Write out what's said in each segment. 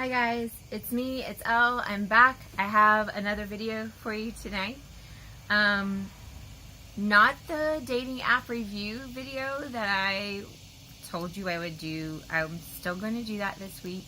Hi guys, it's me, it's Elle. I'm back. I have another video for you tonight. Not the dating app review video that I told you I would do. I'm still going to do that this week.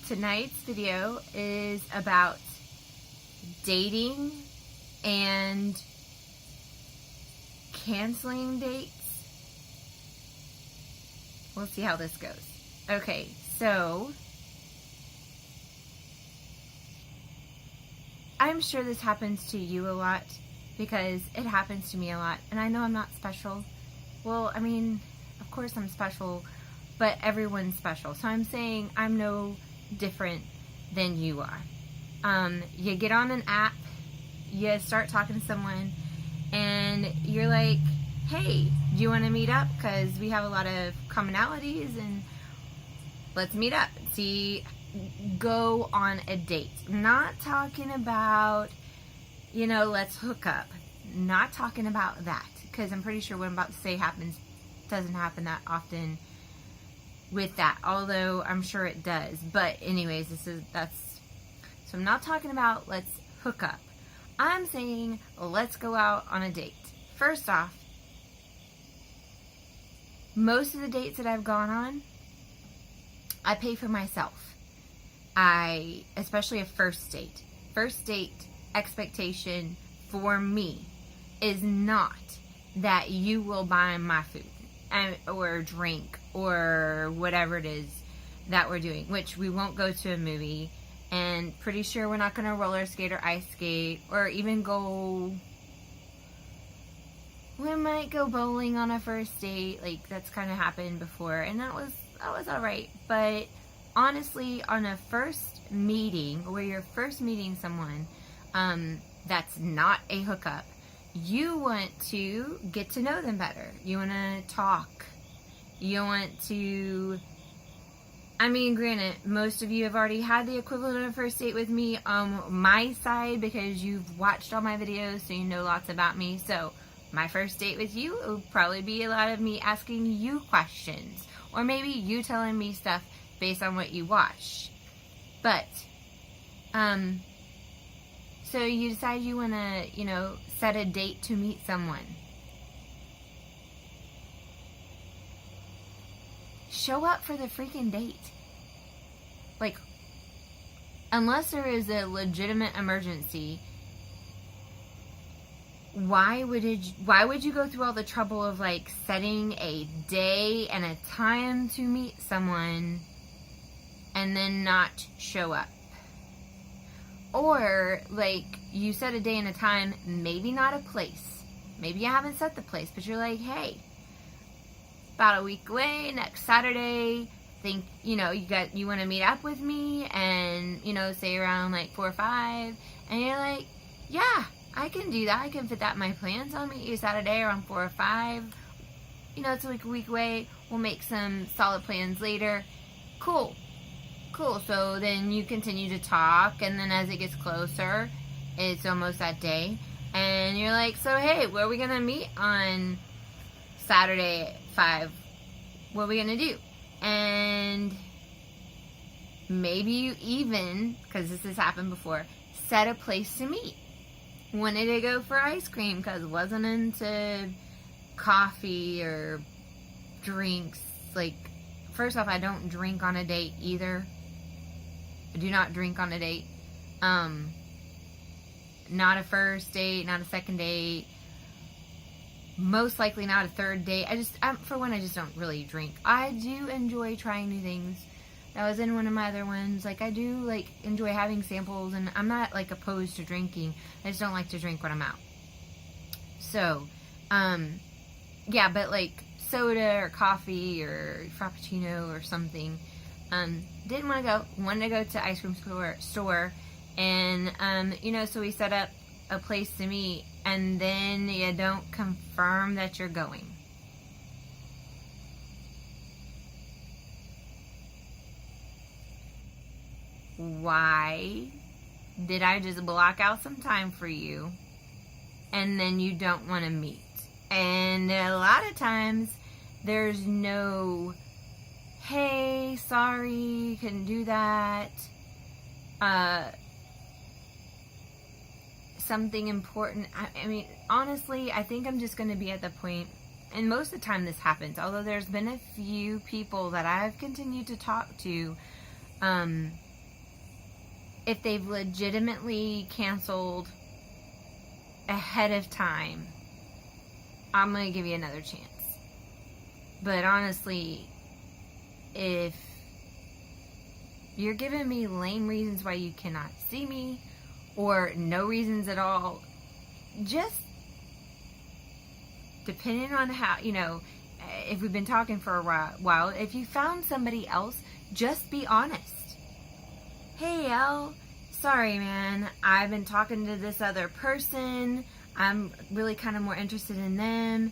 Tonight's video is about dating and canceling dates. We'll see how this goes. Okay, so I'm sure this happens to you a lot because it happens to me a lot, and I know I'm not special. Well, I mean, of course I'm special, but everyone's special. So I'm saying I'm no different than you are. You get on an app, you start talking to someone, and you're like, hey, do you want to meet up? Because we have a lot of commonalities, and let's meet up. See, go on a date. Not talking about, let's hook up. Not talking about that, because I'm pretty sure what I'm about to say doesn't happen that often with that, although I'm sure it does. But anyways, so I'm not talking about let's hook up. I'm saying let's go out on a date. First off, most of the dates that I've gone on, I pay for myself. Especially a first date. First date expectation for me is not that you will buy my food or drink or whatever it is that we're doing, which we won't go to a movie, and pretty sure we're not going to roller skate or ice skate or even we might go bowling on a first date. Like, that's kind of happened before, and that was alright. But honestly, on a first meeting, where you're first meeting someone that's not a hookup, you want to get to know them better. You want to talk. You want to, granted, most of you have already had the equivalent of a first date with me on my side because you've watched all my videos, so you know lots about me. So my first date with you would probably be a lot of me asking you questions, or maybe you telling me stuff based on what you watch. But, so you decide you want to, set a date to meet someone. Show up for the freaking date. Like, unless there is a legitimate emergency, why would you go through all the trouble of setting a day and a time to meet someone and then not show up? Or you set a day and a time, maybe not a place. Maybe you haven't set the place, but you're like, hey, about a week away, next Saturday, think you want to meet up with me, and say around 4 or 5, and you're like, yeah, I can do that. I can fit that in my plans. I'll meet you Saturday around 4 or 5. It's a week away. We'll make some solid plans later. Cool. So then you continue to talk, and then as it gets closer, it's almost that day, and you're like, so hey, where are we going to meet on Saturday at 5? What are we going to do? And maybe you even, because this has happened before, set a place to meet. Wanted to go for ice cream because wasn't into coffee or drinks. First off, I don't drink on a date either. I do not drink on a date. Not a first date, not a second date. Most likely not a third date. For one, I just don't really drink. I do enjoy trying new things. That was in one of my other ones. I do enjoy having samples, and I'm not opposed to drinking. I just don't like to drink when I'm out. So, yeah, but soda or coffee or frappuccino or something. Didn't want to go. Wanted to go to ice cream store, and so we set up a place to meet, and then you don't confirm that you're going. Why did I just block out some time for you and then you don't want to meet? And a lot of times there's no hey, sorry, couldn't do that. Something important. I mean, honestly, I think I'm just going to be at the point, and most of the time this happens, although there's been a few people that I've continued to talk to, if they've legitimately canceled ahead of time, I'm going to give you another chance. But honestly, if you're giving me lame reasons why you cannot see me, or no reasons at all, just depending on how, if we've been talking for a while, if you found somebody else, just be honest. Hey, Elle, sorry, man, I've been talking to this other person. I'm really kind of more interested in them.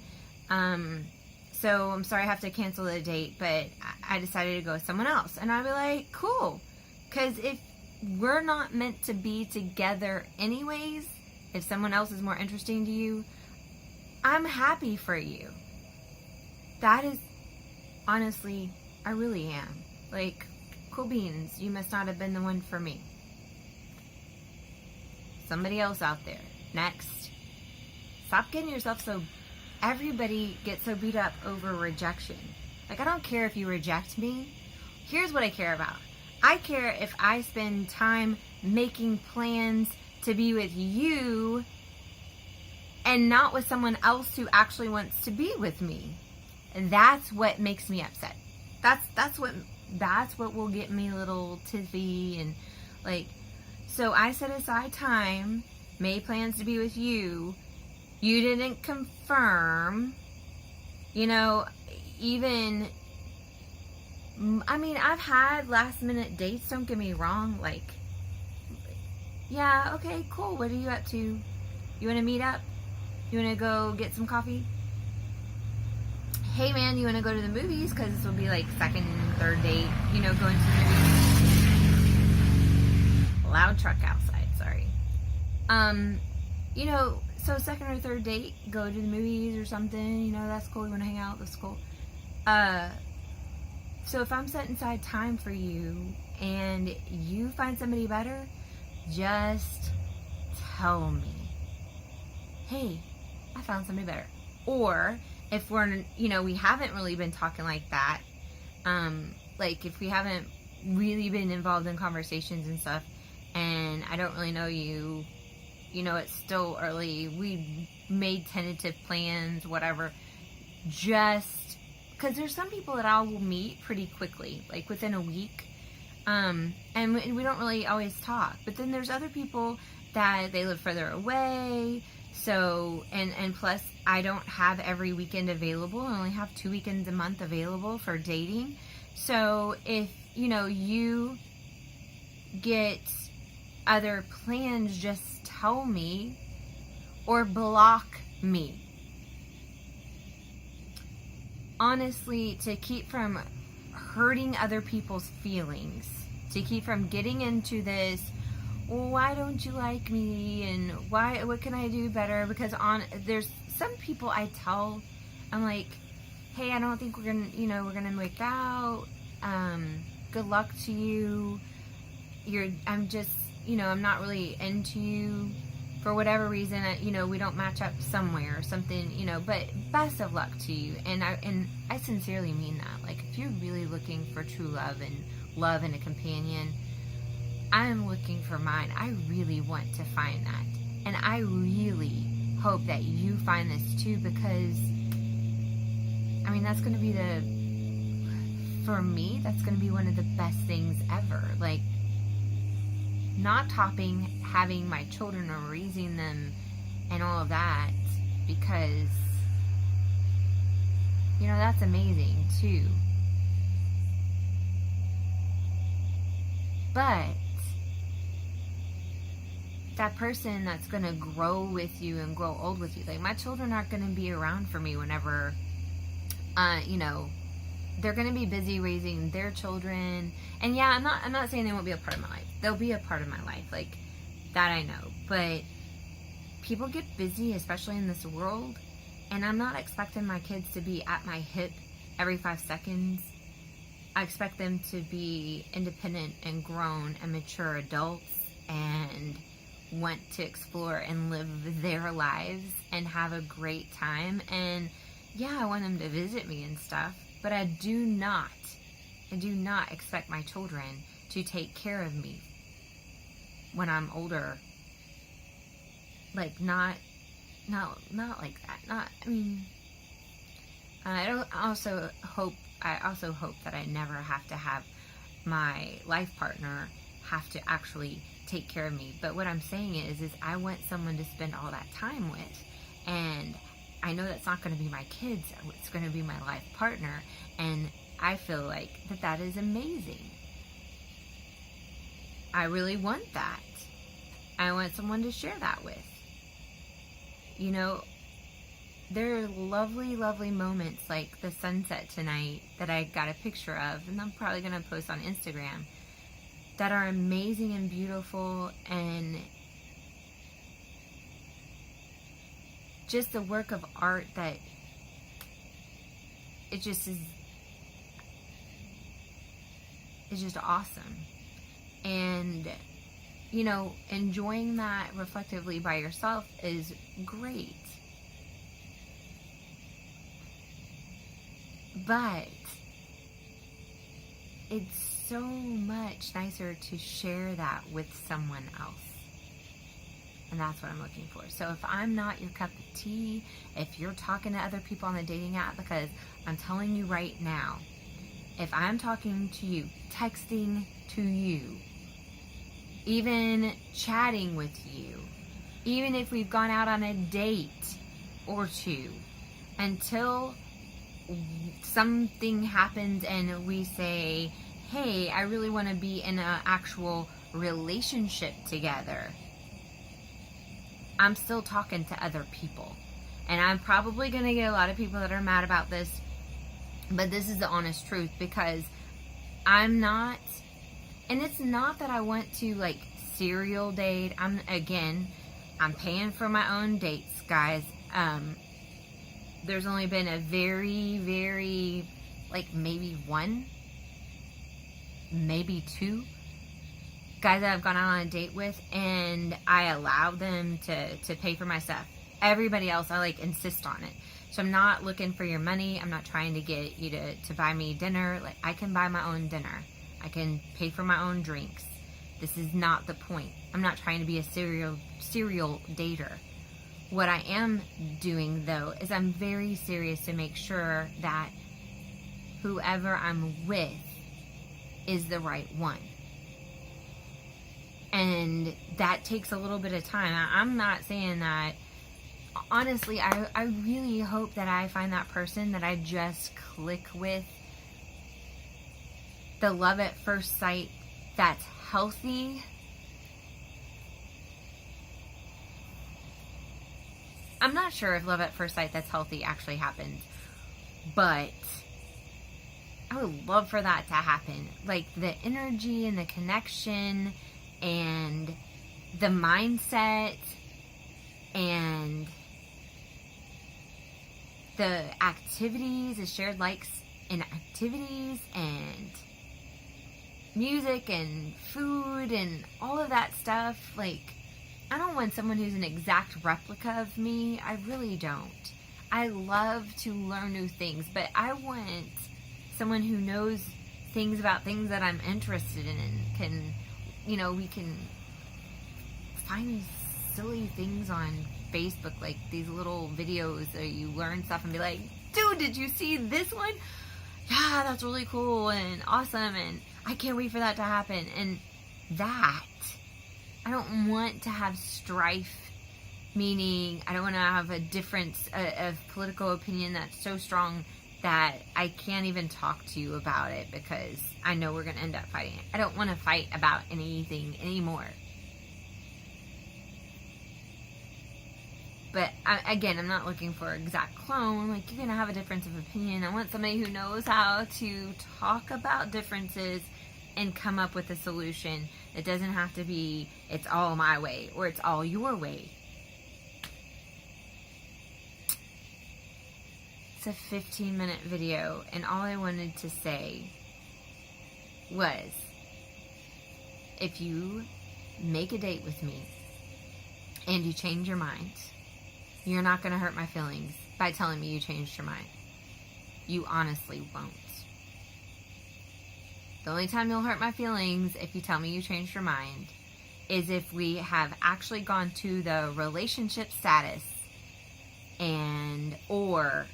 So I'm sorry I have to cancel the date, but I decided to go with someone else. And I'd be like, cool. Because if we're not meant to be together anyways, if someone else is more interesting to you, I'm happy for you. That is, honestly, I really am. Like, cool beans, you must not have been the one for me. Somebody else out there. Next. Stop getting yourself so... Everybody gets so beat up over rejection. Like, I don't care if you reject me. Here's what I care about. I care if I spend time making plans to be with you and not with someone else who actually wants to be with me. And that's what makes me upset. That's what will get me a little tiffy and like, so I set aside time, made plans to be with you. You didn't confirm, even, I mean, I've had last minute dates, don't get me wrong, like, yeah, okay, cool, what are you up to? You want to meet up? You want to go get some coffee? Hey man, you want to go to the movies? Because this will be like second, third date, going to the movies. Loud truck outside, sorry. So second or third date, go to the movies or something, that's cool, you want to hang out, that's cool. So if I'm setting aside time for you and you find somebody better, just tell me, hey, I found somebody better. Or if we're, we haven't really been talking like that, like if we haven't really been involved in conversations and stuff, and I don't really know you, it's still early, we made tentative plans, whatever, just, because there's some people that I will meet pretty quickly, like within a week, and we don't really always talk, but then there's other people that they live further away, so, and plus, I don't have every weekend available, I only have 2 weekends a month available for dating, so if, you get other plans, just tell me or block me. Honestly, to keep from hurting other people's feelings, to keep from getting into this, well, why don't you like me, and what can I do better, because there's some people I tell, I'm like, hey, I don't think we're gonna make out, good luck to you, I'm just, I'm not really into you for whatever reason, we don't match up somewhere or something, but best of luck to you. And I sincerely mean that. Like, if you're really looking for true love and a companion, I'm looking for mine. I really want to find that. And I really hope that you find this too, because, I mean, that's going to be for me, that's going to be one of the best things ever. Like, not topping having my children or raising them and all of that, because that's amazing too. But that person that's going to grow with you and grow old with you, like, my children aren't going to be around for me whenever they're going to be busy raising their children. And yeah, I'm not saying they won't be a part of my life. They'll be a part of my life, like, that I know. But people get busy, especially in this world, and I'm not expecting my kids to be at my hip every 5 seconds. I expect them to be independent and grown and mature adults and want to explore and live their lives and have a great time. And yeah, I want them to visit me and stuff, but I do not expect my children to take care of me when I'm older. Like, not like that. I also hope that I never have to have my life partner have to actually take care of me. But what I'm saying is I want someone to spend all that time with. And I know that's not going to be my kids. It's going to be my life partner. And I feel like that is amazing. I really want that. I want someone to share that with. You know, there are lovely, lovely moments like the sunset tonight that I got a picture of, and I'm probably going to post on Instagram, that are amazing and beautiful, and just a work of art that it just is, it's just awesome. And, you know, enjoying that reflectively by yourself is great. But it's so much nicer to share that with someone else. And that's what I'm looking for. So if I'm not your cup of tea, if you're talking to other people on the dating app, because I'm telling you right now, if I'm talking to you, texting to you, even chatting with you, even if we've gone out on a date or two, until something happens and we say, hey, I really want to be in an actual relationship together, I'm still talking to other people. And I'm probably going to get a lot of people that are mad about this, but this is the honest truth, because I'm not, and it's not that I want to like serial date. I'm paying for my own dates, guys. There's only been a very, very, like maybe one, maybe two guys that I've gone out on a date with, and I allow them to pay for my stuff. Everybody else, I like insist on it. So I'm not looking for your money. I'm not trying to get you to buy me dinner. Like, I can buy my own dinner. I can pay for my own drinks. This is not the point. I'm not trying to be a serial dater. What I am doing, though, is I'm very serious to make sure that whoever I'm with is the right one. And that takes a little bit of time. I'm not saying that. Honestly, I really hope that I find that person that I just click with. The love at first sight that's healthy. I'm not sure if love at first sight that's healthy actually happens, but I would love for that to happen. Like the energy and the connection and the mindset and the activities, the shared likes and activities and music and food and all of that stuff. Like, I don't want someone who's an exact replica of me. I really don't. I love to learn new things, but I want someone who knows things about things that I'm interested in and can, you know, we can find these silly things on Facebook, like these little videos that you learn stuff and be like, dude, did you see this one? Yeah, that's really cool and awesome, and I can't wait for that to happen. And that, I don't want to have strife, meaning I don't want to have a difference of political opinion that's so strong that I can't even talk to you about it because I know we're going to end up fighting. I don't want to fight about anything anymore. But again, I'm not looking for an exact clone. Like, you're going to have a difference of opinion. I want somebody who knows how to talk about differences and come up with a solution. It doesn't have to be, it's all my way or it's all your way. It's a 15-minute video, and all I wanted to say was, if you make a date with me and you change your mind, you're not going to hurt my feelings by telling me you changed your mind. You honestly won't. The only time you'll hurt my feelings if you tell me you changed your mind is if we have actually gone to the relationship status or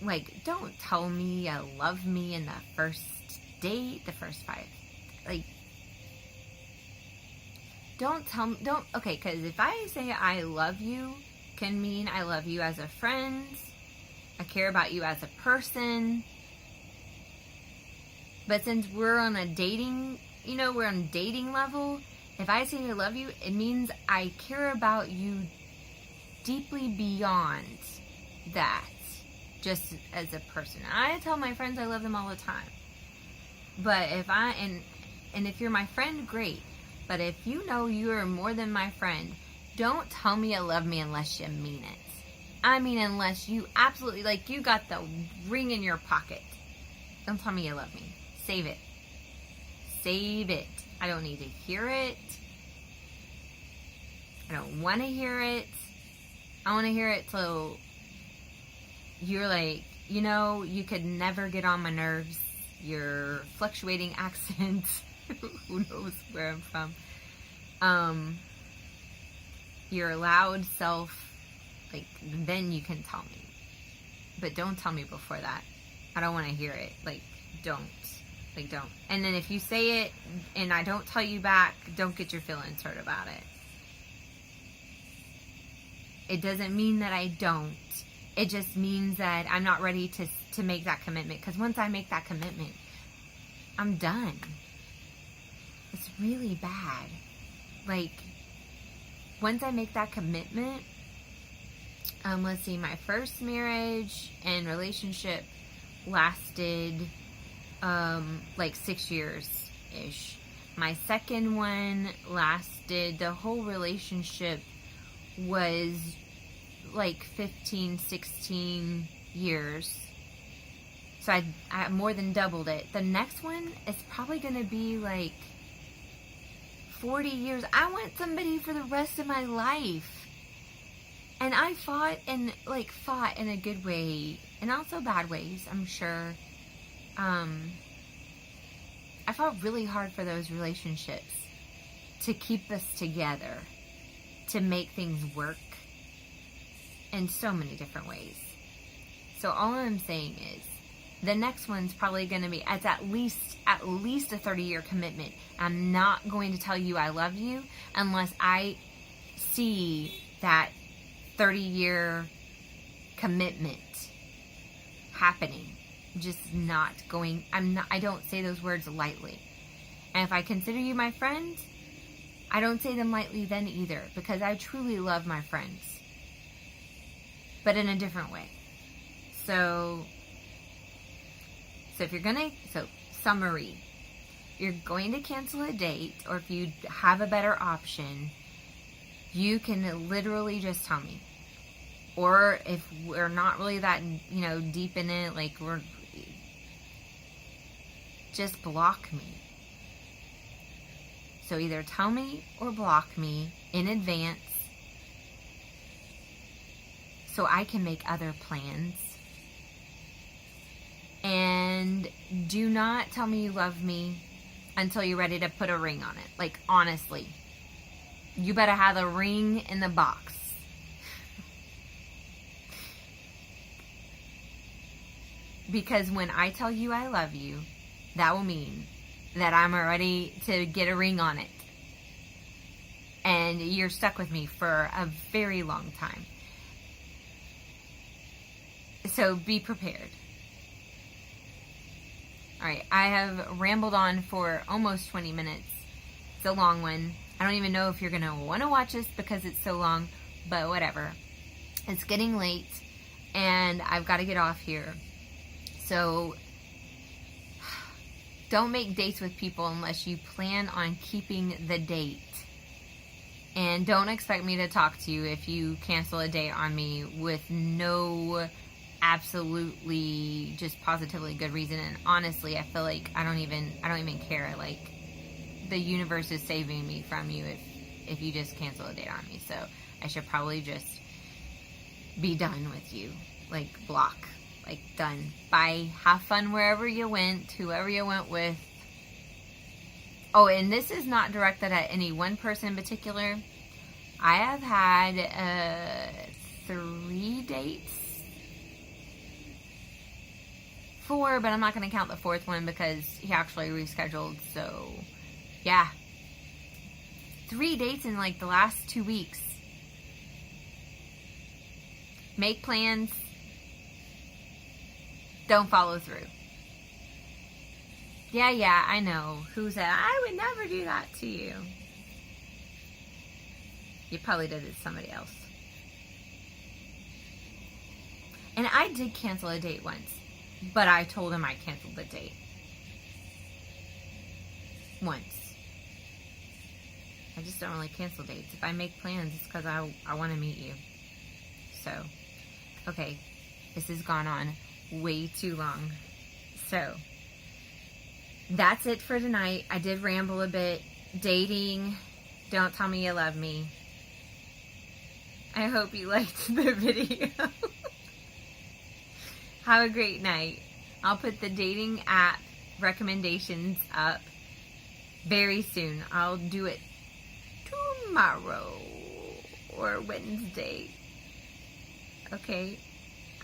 like, don't tell me you love me in the first date, the first 5. Like, okay, because if I say I love you, can mean I love you as a friend, I care about you as a person. But since we're on a dating, we're on a dating level, if I say I love you, it means I care about you deeply beyond that, just as a person. I tell my friends I love them all the time. But if if you're my friend, great. But if you know you're more than my friend, don't tell me you love me unless you mean it. I mean, unless you absolutely, like, you got the ring in your pocket. Don't tell me you love me. Save it. Save it. I don't need to hear it. I don't want to hear it. I want to hear it till you're like, you could never get on my nerves. Your fluctuating accent. Who knows where I'm from. Your loud self. Like, then you can tell me. But don't tell me before that. I don't want to hear it. Like, don't. Like, don't. And then if you say it and I don't tell you back, don't get your feelings hurt about it. It doesn't mean that I don't. It just means that I'm not ready to make that commitment. Because once I make that commitment, I'm done. It's really bad. Like, once I make that commitment, let's see, my first marriage and relationship lasted like 6 years-ish. My second one lasted, the whole relationship was like 15, 16 years. So I more than doubled it. The next one is probably going to be like 40 years. I want somebody for the rest of my life. And I fought in a good way, and also bad ways, I'm sure. I fought really hard for those relationships to keep us together, to make things work in so many different ways. So all I'm saying is, the next one's probably going to be, it's at least a 30-year commitment. I'm not going to tell you I love you unless I see that 30-year commitment happening. Just not going, I don't say those words lightly. And if I consider you my friend, I don't say them lightly then either, because I truly love my friends. But in a different way. So if you're summary, you're going to cancel a date, or if you have a better option, you can literally just tell me. Or if we're not really that, deep in it, like just block me. So either tell me or block me in advance so I can make other plans. And do not tell me you love me until you're ready to put a ring on it. Like, honestly, you better have a ring in the box. Because when I tell you I love you, that will mean that I'm ready to get a ring on it. And you're stuck with me for a very long time. So be prepared. Alright, I have rambled on for almost 20 minutes. It's a long one. I don't even know if you're going to want to watch this because it's so long, but whatever. It's getting late, and I've got to get off here. So, don't make dates with people unless you plan on keeping the date. And don't expect me to talk to you if you cancel a date on me with no absolutely just positively good reason. And honestly, I feel like I don't even care. Like, the universe is saving me from you if you just cancel a date on me. So I should probably just be done with you. Like, block. Like, done. Bye. Have fun wherever you went, whoever you went with. Oh, and this is not directed at any one person in particular. I have had 3 dates. 4, but I'm not going to count the 4th one because he actually rescheduled. So, yeah. 3 dates in like the last 2 weeks. Make plans. Don't follow through. Yeah, I know. Who said, I would never do that to you? You probably did it to somebody else. And I did cancel a date once, but I told him I canceled the date. Once. I just don't really cancel dates. If I make plans, it's because I want to meet you. So, okay. This has gone on way too long. So, that's it for tonight. I did ramble a bit. Dating. Don't tell me you love me. I hope you liked the video. Have a great night. I'll put the dating app recommendations up very soon. I'll do it tomorrow or Wednesday. Okay.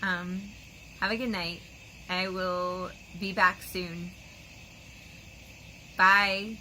Have a good night. I will be back soon. Bye.